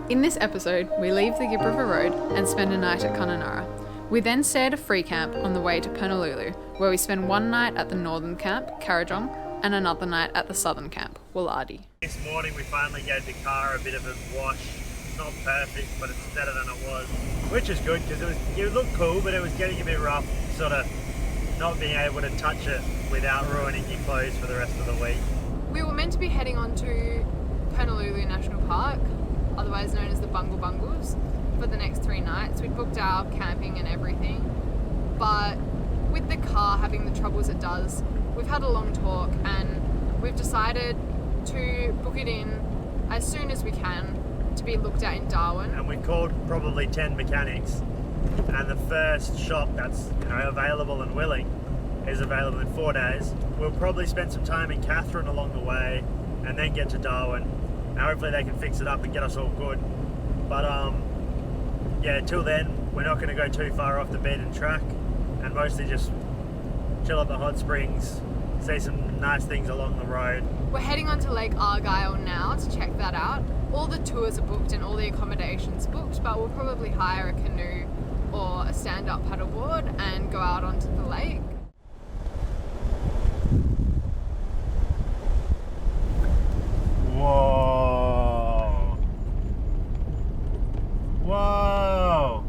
In this episode, we leave the Gibb River Road and spend a night at Kununurra. We then stay at a free camp on the way to Punalulu, where we spend one night at the northern camp, Carrajong, and another night at the southern camp, Woolardy. This morning we finally gave the car a bit of a wash. It's not perfect, but it's better than it was, which is good because it looked cool, but it was getting a bit rough, sort of not being able to touch it without ruining your clothes for the rest of the week. We were meant to be heading on to Punalulu National Park, otherwise known as the Bungle Bungles, for the next 3 nights. We'd booked our camping and everything, but with the car having the troubles it does, we've had a long talk and we've decided to book it in as soon as we can to be looked at in Darwin. And we called probably 10 mechanics, and the first shop that's available and willing is available in 4 days. We'll probably spend some time in Catherine along the way and then get to Darwin. Now hopefully they can fix it up and get us all good. But yeah, till then we're not going to go too far off the beaten track and mostly just chill at the hot springs, see some nice things along the road. We're heading on to Lake Argyle now to check that out. All the tours are booked and all the accommodations booked, but we'll probably hire a canoe or a stand-up paddleboard and go out onto the lake. Whoa! Whoa!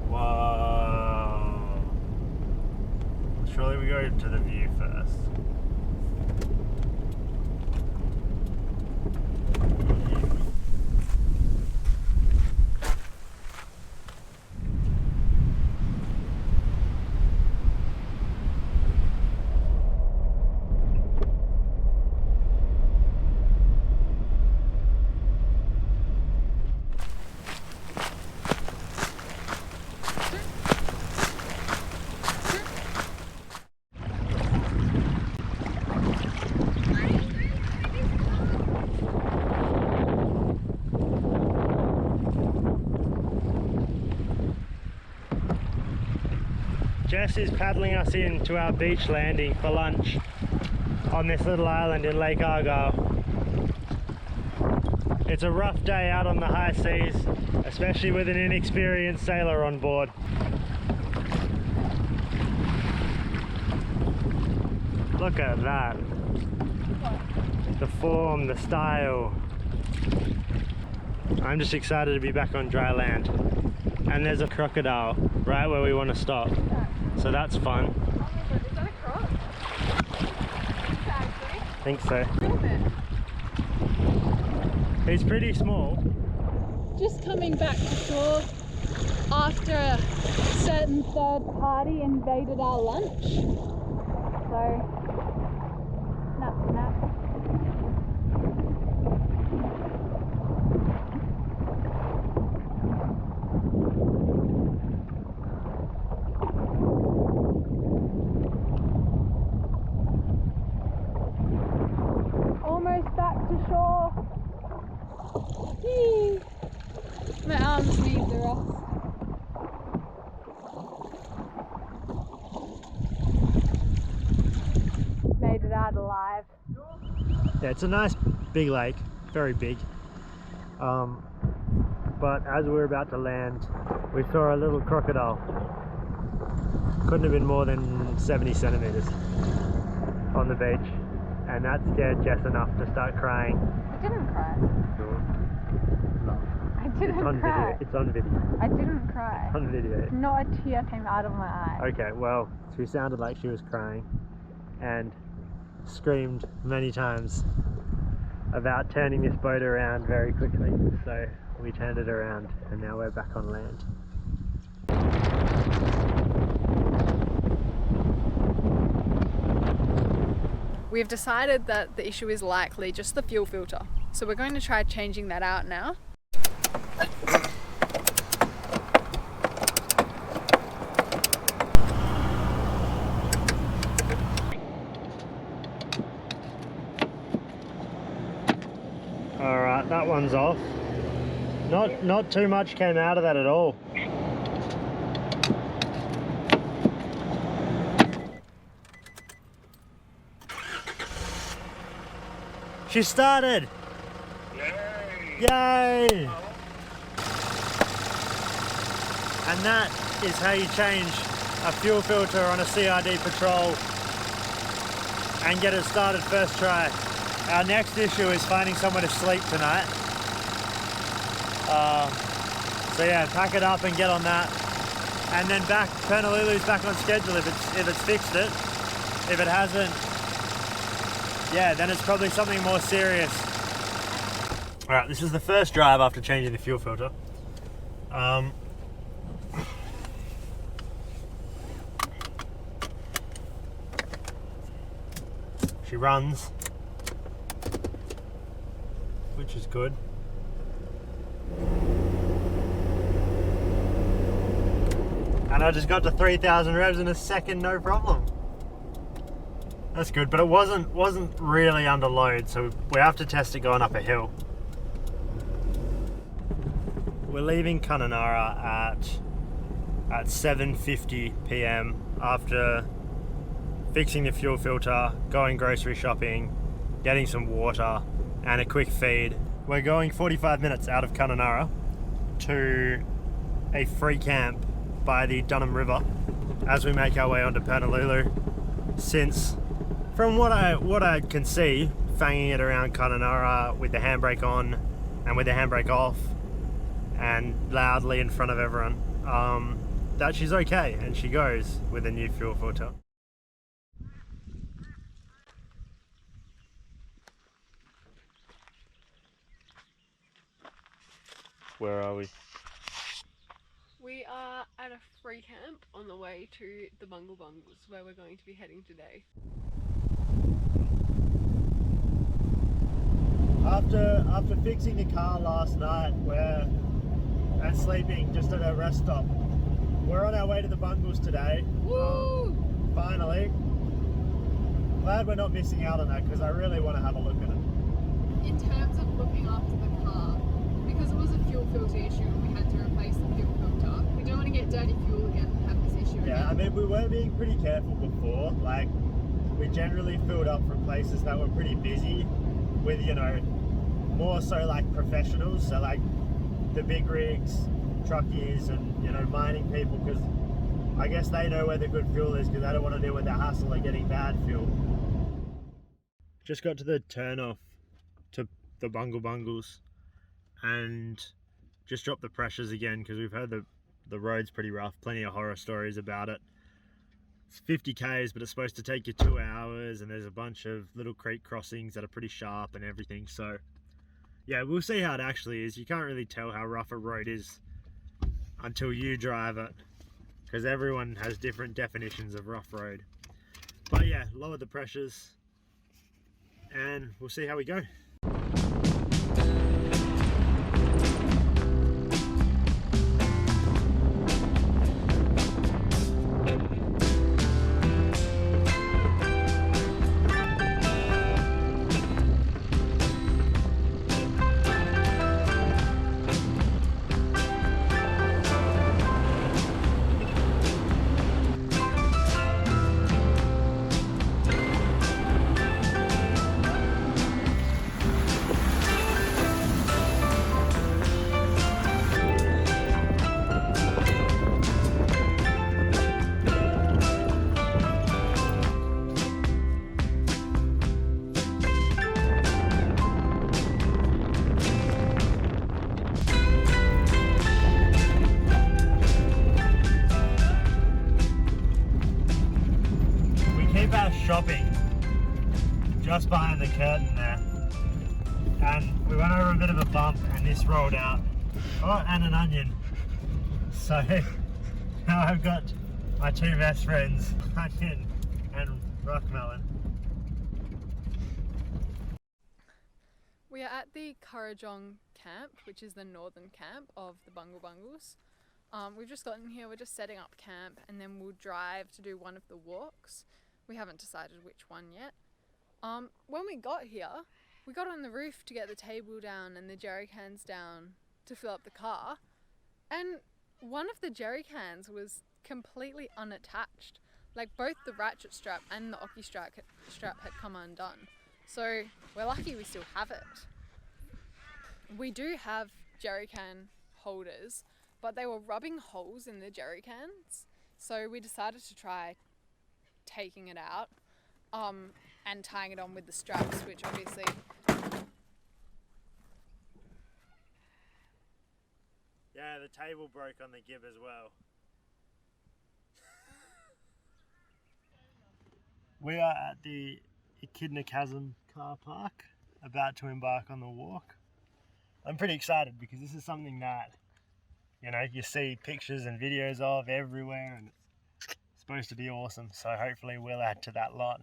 Whoa! Surely we go to the view first. Jess is paddling us in to our beach landing for lunch on this little island in Lake Argyle. It's a rough day out on the high seas, especially with an inexperienced sailor on board. Look at that. The form, the style. I'm just excited to be back on dry land. And there's a crocodile right where we want to stop. So that's fun. Oh my god, is that a croc? I think so. Film it. He's pretty small. Just coming back to shore after a certain third party invaded our lunch. So, snap. Almost back to shore. Whee! My arms need the rest. Made it out alive. Yeah, it's a nice big lake, very big. But as we were about to land, we saw a little crocodile. Couldn't have been more than 70 centimeters on the beach. And that scared Jess enough to start crying. I didn't cry. No. I didn't cry. It's on video. I didn't cry. On video. Not a tear came out of my eye. Okay, well, she sounded like she was crying and screamed many times about turning this boat around very quickly. So we turned it around and now we're back on land. We have decided that the issue is likely just the fuel filter. So we're going to try changing that out now. Alright, that one's off. Not too much came out of that at all. She started! Yay! Yay! And that is how you change a fuel filter on a CRD patrol and get it started first try. Our next issue is finding somewhere to sleep tonight. So yeah, pack it up and get on that. And then Pernalulu's back on schedule if it's fixed it. If it hasn't, yeah, then it's probably something more serious. Alright, this is the first drive after changing the fuel filter. She runs, which is good. And I just got to 3,000 revs in a second, no problem. That's good, but it wasn't really under load, so we have to test it going up a hill. We're leaving Kununurra at 7:50 p.m. after fixing the fuel filter, going grocery shopping, getting some water and a quick feed. We're going 45 minutes out of Kununurra to a free camp by the Dunham River as we make our way onto Pernalulu, since from what I can see, fanging it around Kununurra with the handbrake on and with the handbrake off and loudly in front of everyone, that she's okay and she goes with a new fuel filter. Where are we? We are at a free camp on the way to the Bungle Bungles, where we're going to be heading today. After fixing the car last night and sleeping just at a rest stop, we're on our way to the Bungles today. Woo! Finally. Glad we're not missing out on that, because I really want to have a look at it. In terms of looking after the car, because it was a fuel filter issue and we had to replace the fuel filter, we don't want to get dirty fuel again and have this issue again. Yeah, I mean, we were being pretty careful before. Like, we generally filled up from places that were pretty busy with, you know, more so like professionals, so like the big rigs, truckies and, you know, mining people, because I guess they know where the good fuel is, because they don't want to deal with the hassle of getting bad fuel. Just got to the turn off to the Bungle Bungles and just dropped the pressures again, because we've heard the road's pretty rough, plenty of horror stories about it. It's 50 k's, but it's supposed to take you 2 hours, and there's a bunch of little creek crossings that are pretty sharp and everything. So yeah, we'll see how it actually is. You can't really tell how rough a road is until you drive it, because everyone has different definitions of rough road. But yeah, lower the pressures and we'll see how we go. Shopping just behind the curtain there, and we went over a bit of a bump and this rolled out. Oh, and an onion. So now I've got my two best friends, onion and rockmelon. We are at the Currajong camp, which is the northern camp of the Bungle Bungles. We've just gotten here, we're just setting up camp, and then we'll drive to do one of the walks. We haven't decided which one yet. When we got here, we got on the roof to get the table down and the jerry cans down to fill up the car, and one of the jerry cans was completely unattached. Like, both the ratchet strap and the ocky strap had come undone. So we're lucky we still have it. We do have jerry can holders, but they were rubbing holes in the jerry cans, so we decided to try taking it out and tying it on with the straps, which obviously Yeah, the table broke on the gib as well. We are at the Echidna Chasm car park, about to embark on the walk. I'm pretty excited because this is something that, you know, you see pictures and videos of everywhere, and it's supposed to be awesome. So hopefully we'll add to that lot.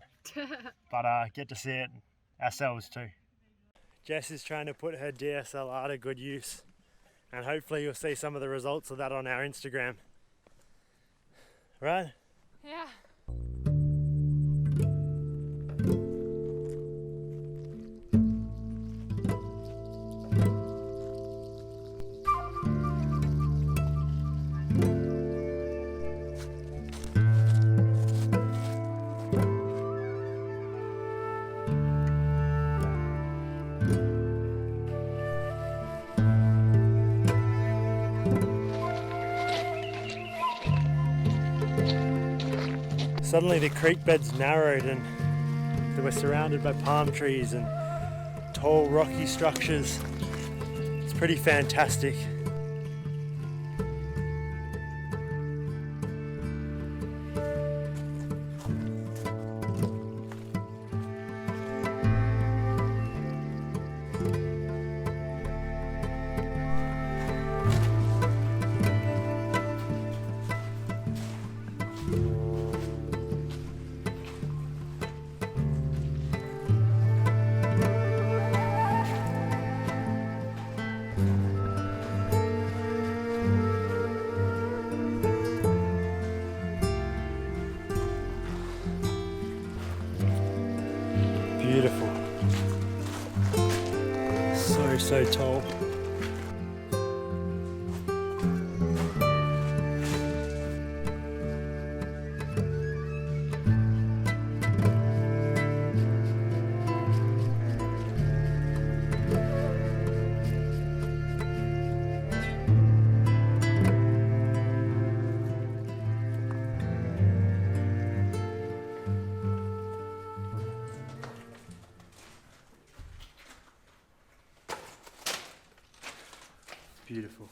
But get to see it ourselves too. Jess is trying to put her DSLR to good use, and hopefully you'll see some of the results of that on our Instagram. Right? yeah. Suddenly the creek bed's narrowed and we're surrounded by palm trees and tall rocky structures. It's pretty fantastic. Beautiful. So tall. Beautiful.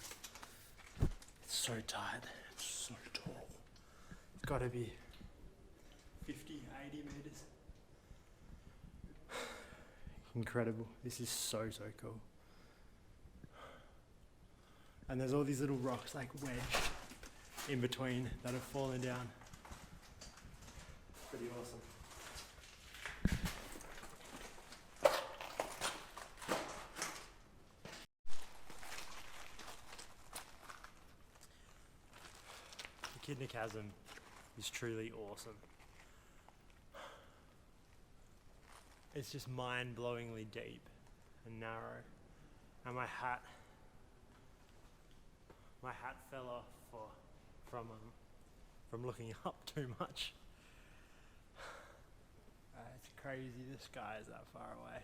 It's so tight. It's so tall. It's got to be 50, 80 meters. Incredible. This is so cool. And there's all these little rocks like wedged in between that have fallen down. Pretty awesome. Echidna Chasm is truly awesome. It's just mind-blowingly deep and narrow, and my hat fell off from looking up too much. It's crazy the sky is that far away.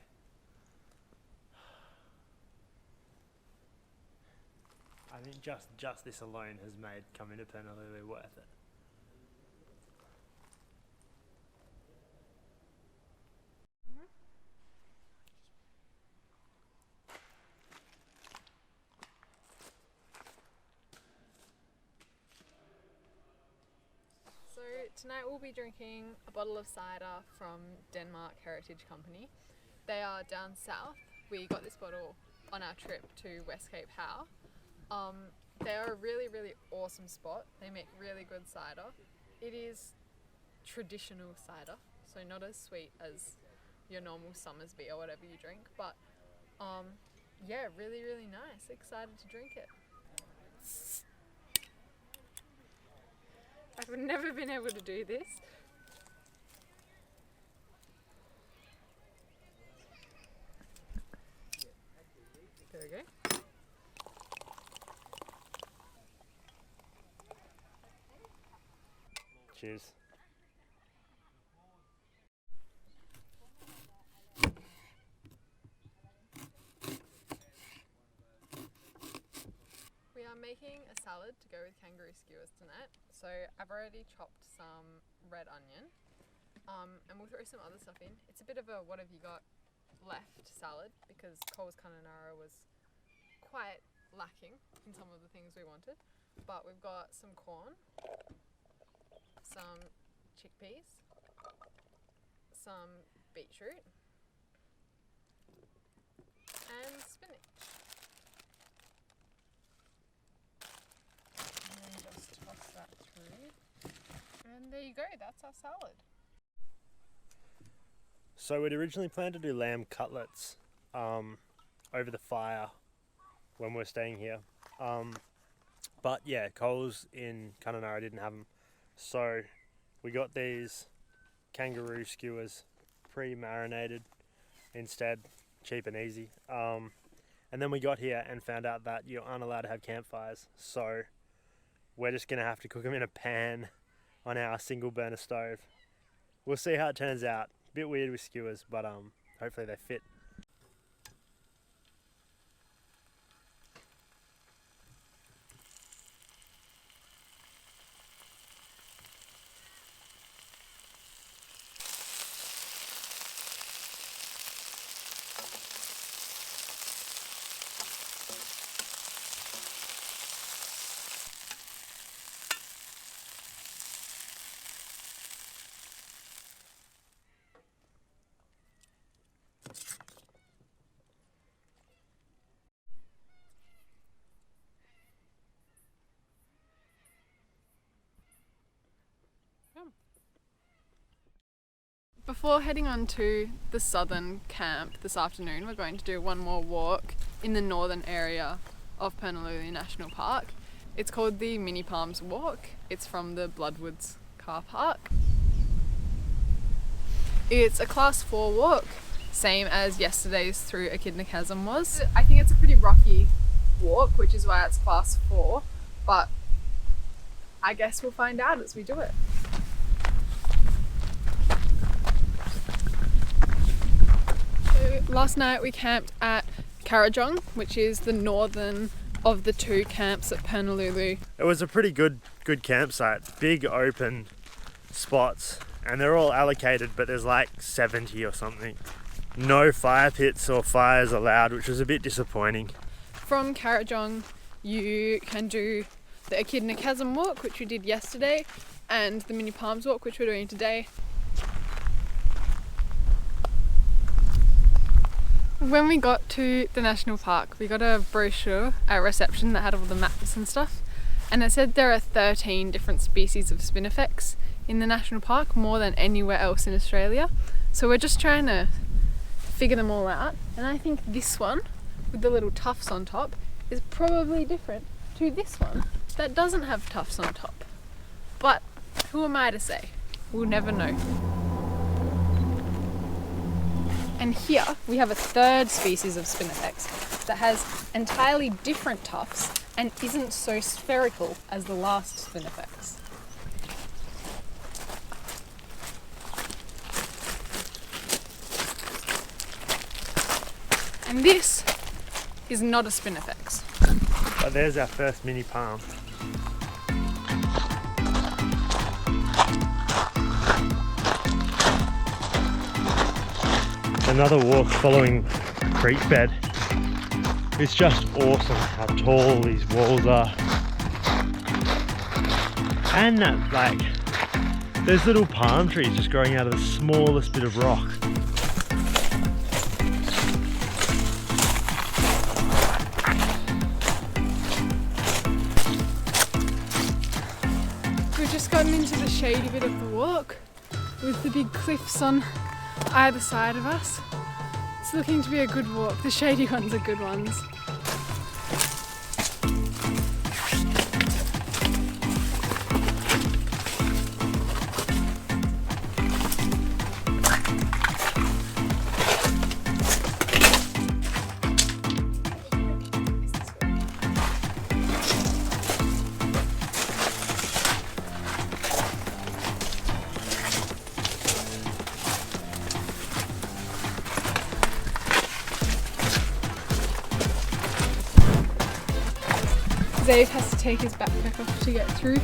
I think just this alone has made coming to Penalulu worth it. So tonight we'll be drinking a bottle of cider from Denmark Heritage Company. They are down south. We got this bottle on our trip to West Cape Howe. They're a really awesome spot. They make really good cider. It is traditional cider, so not as sweet as your normal Summersby or whatever you drink, but yeah, really nice. Excited to drink it. I've never been able to do this. There we go. Cheers. making a salad to go with kangaroo skewers tonight. So I've already chopped some red onion, and we'll throw some other stuff in. It's a bit of a what have you got left salad because Cole's carbonara was quite lacking in some of the things we wanted. But we've got some corn, some chickpeas, some beetroot, and spinach. And then just toss that through. And there you go, that's our salad. So we'd originally planned to do lamb cutlets over the fire when we were staying here. But yeah, Coles in Kununurra didn't have them. So we got these kangaroo skewers pre-marinated instead, cheap and easy. And then we got here and found out that you aren't allowed to have campfires. So we're just gonna have to cook them in a pan on our single burner stove. We'll see how it turns out. A bit weird with skewers, but hopefully they fit. Before heading on to the southern camp this afternoon, we're going to do one more walk in the northern area of Purnululu National Park. It's called the Mini Palms Walk. It's from the Bloodwoods car park. It's a class 4 walk, same as yesterday's through Echidna Chasm was. I think it's a pretty rocky walk, which is why it's class 4, but I guess we'll find out as we do it. Last night we camped at Carajong, which is the northern of the 2 camps at Purnululu. It was a pretty good campsite, big open spots, and they're all allocated, but there's like 70 or something. No fire pits or fires allowed, which was a bit disappointing. From Carajong you can do the Echidna Chasm walk, which we did yesterday, and the Mini Palms walk, which we're doing today. When we got to the national park, we got a brochure at reception that had all the maps and stuff, and it said there are 13 different species of spinifex in the national park, more than anywhere else in Australia. So we're just trying to figure them all out, and I think this one with the little tufts on top is probably different to this one that doesn't have tufts on top. But who am I to say? We'll never know. And here we have a third species of spinifex that has entirely different tufts and isn't so spherical as the last spinifex. And this is not a spinifex. But there's our first mini palm. Another walk following creek bed. It's just awesome how tall these walls are. And that, like, there's little palm trees just growing out of the smallest bit of rock. We've just gotten into the shady bit of the walk with the big cliffs on either side of us. It's looking to be a good walk. The shady ones are good ones. Zave has to take his backpack off to get through.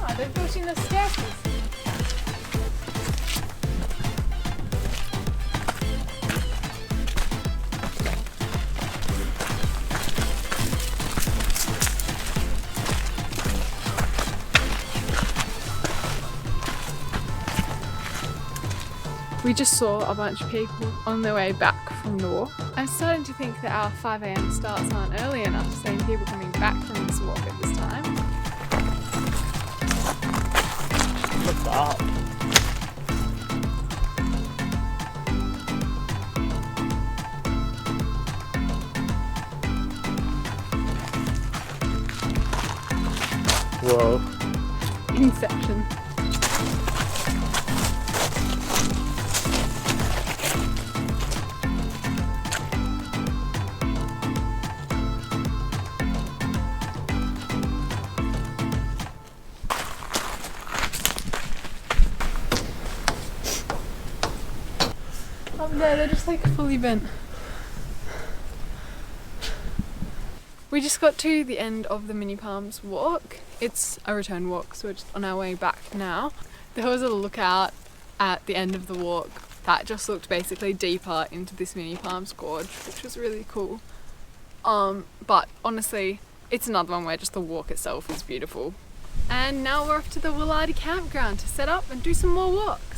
Oh, they're building the staircase. We just saw a bunch of people on their way back from the walk. I'm starting to think that our 5 AM starts aren't early enough, seeing people coming back from this walk at this time. What's up? Whoa. Inception. Up there, they're just like fully bent. We just got to the end of the Mini Palms walk. It's a return walk, so we're just on our way back now. There was a lookout at the end of the walk that just looked basically deeper into this Mini Palms Gorge, which was really cool. But honestly, it's another one where just the walk itself is beautiful. And now we're off to the Willardy campground to set up and do some more walks.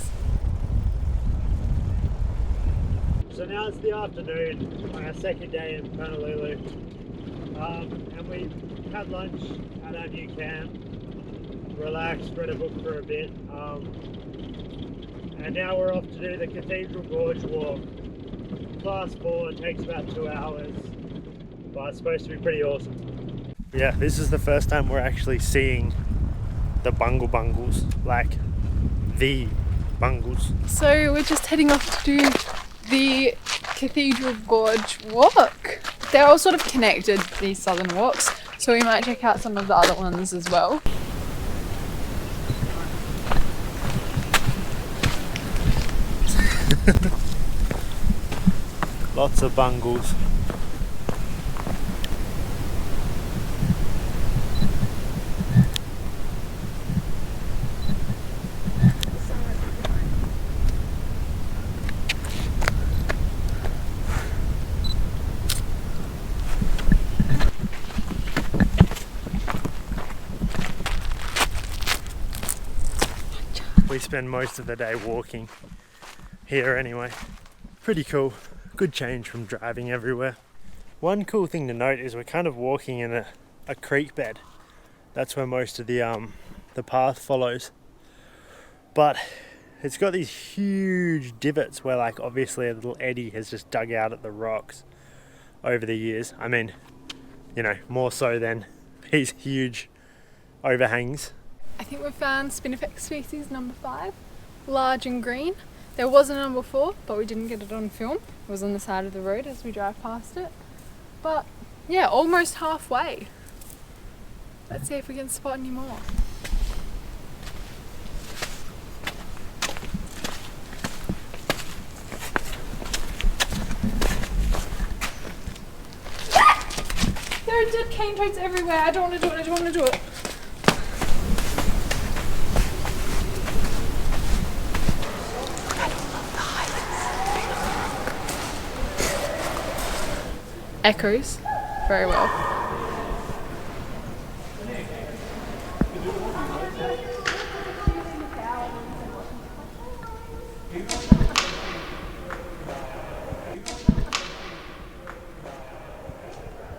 So now it's the afternoon on our second day in Honolulu, and we had lunch at our new camp, relaxed, read a book for a bit, and now we're off to do the Cathedral Gorge walk. Class 4, it takes about 2 hours, but it's supposed to be pretty awesome. Yeah, this is the first time we're actually seeing the Bungle Bungles, like the Bungles. So we're just heading off to do the Cathedral Gorge walk. They're all sort of connected, these southern walks, so we might check out some of the other ones as well. Lots of bungles. We spend most of the day walking here anyway. Pretty cool. Good change from driving everywhere. One cool thing to note is we're kind of walking in a creek bed. That's where most of the path follows. But it's got these huge divots where, like, obviously a little eddy has just dug out at the rocks over the years. I mean, you know, more so than these huge overhangs. I think we found spinifex species number 5, large and green. There was a number 4, but we didn't get it on film. It was on the side of the road as we drive past it. But yeah, almost halfway. Let's see if we can spot any more. There are dead cane toads everywhere. I don't want to do it. I don't want to do it. Echoes very well.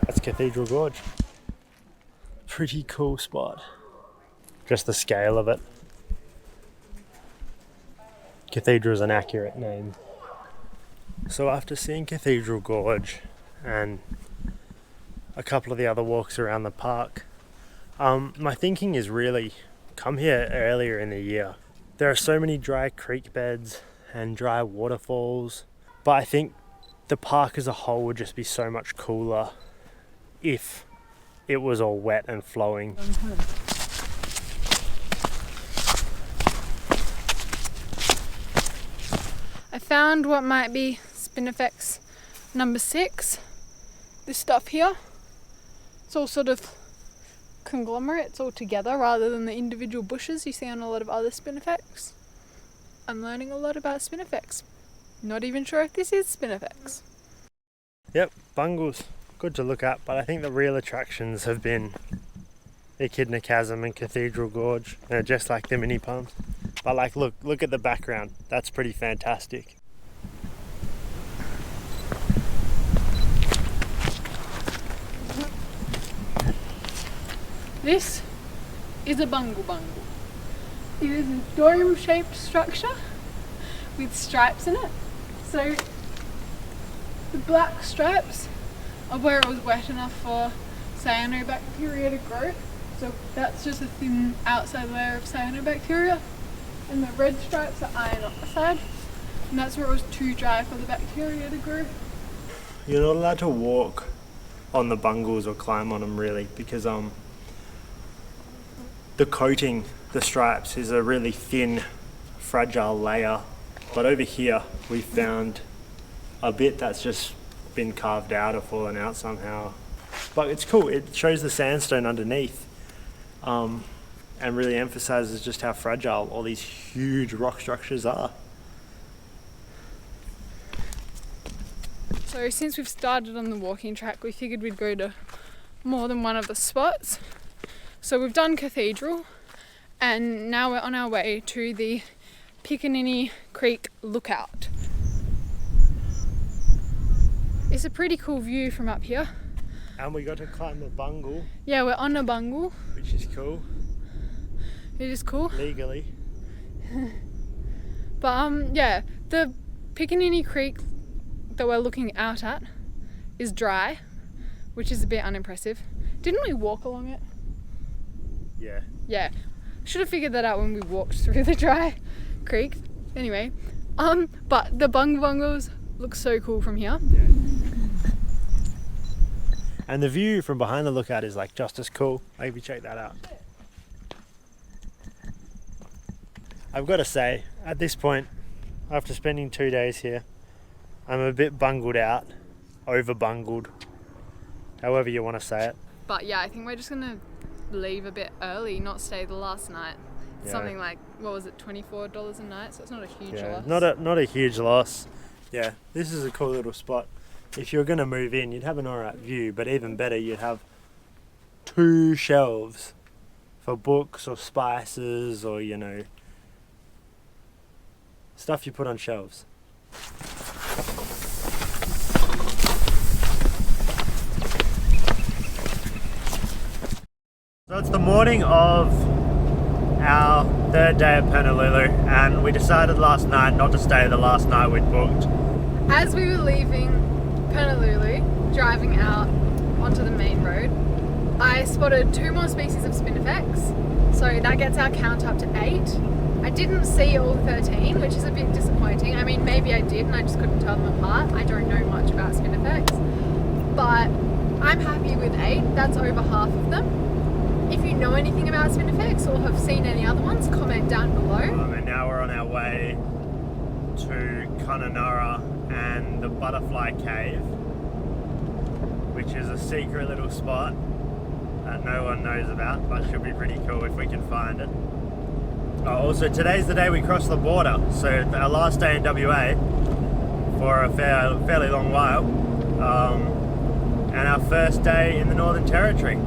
That's Cathedral Gorge. Pretty cool spot. Just the scale of it. Cathedral is an accurate name. So after seeing Cathedral Gorge and a couple of the other walks around the park, my thinking is really come here earlier in the year. There are so many dry creek beds and dry waterfalls, but I think the park as a whole would just be so much cooler if it was all wet and flowing. found what might be spinifex number 6. This stuff here. It's all sort of conglomerates all together rather than the individual bushes you see on a lot of other spinifex. I'm learning a lot about spinifex. Not even sure if this is spinifex. Yep, bungles. Good to look at, but I think the real attractions have been Echidna Chasm and Cathedral Gorge. They're just like the mini palms. But like, look at the background. That's pretty fantastic. This is a bungle bungle. It is a dome-shaped structure with stripes in it. So the black stripes are where it was wet enough for cyanobacteria to grow. So that's just a thin outside layer of cyanobacteria. And the red stripes are iron oxide. And that's where it was too dry for the bacteria to grow. You're not allowed to walk on the bungles or climb on them really, because the coating, the stripes, is a really thin, fragile layer. But over here we found a bit that's just been carved out or fallen out somehow. But it's cool, it shows the sandstone underneath, and really emphasizes just how fragile all these huge rock structures are. So since we've started on the walking track, we figured we'd go to more than one of the spots. So we've done Cathedral, and now we're on our way to the Pikanini Creek lookout. It's a pretty cool view from up here. And we got to climb a bungle. Yeah, we're on a bungle. Which is cool. It is cool. Legally. But yeah, the Pikanini Creek that we're looking out at is dry, which is a bit unimpressive. Didn't we walk along it? Yeah. Yeah. Should have figured that out when we walked through the dry creek. Anyway, but the Bungle Bungles look so cool from here. Yeah. And the view from behind the lookout is like just as cool. Maybe check that out. I've got to say, at this point, after spending 2 days here, I'm a bit bungled out, over bungled, however you want to say it. But yeah, I think we're just gonna leave a bit early, not stay the last night. Yeah. Something like, what was it, $24 a night? So it's not a huge loss. Not a huge loss. Yeah, this is a cool little spot. If you're going to move in, you'd have an alright view, but even better, you'd have 2 shelves for books or spices or, you know, stuff you put on shelves. So it's the morning of our 3rd day at Honolulu, and we decided last night not to stay the last night we'd booked. As we were leaving Honolulu, driving out onto the main road, I spotted 2 more species of spinifex, so that gets our count up to 8. I didn't see all 13, which is a bit disappointing. I mean, maybe I did and I just couldn't tell them apart. I don't know much about spinifex, but I'm happy with 8. That's over half of them. If you know anything about spinifex or have seen any other ones, comment down below. And now we're on our way to Connemara and the Butterfly Cave, which is a secret little spot that no one knows about, but should be pretty cool if we can find it. Also, today's the day we cross the border, so our last day in WA for a fairly long while, and our first day in the Northern Territory.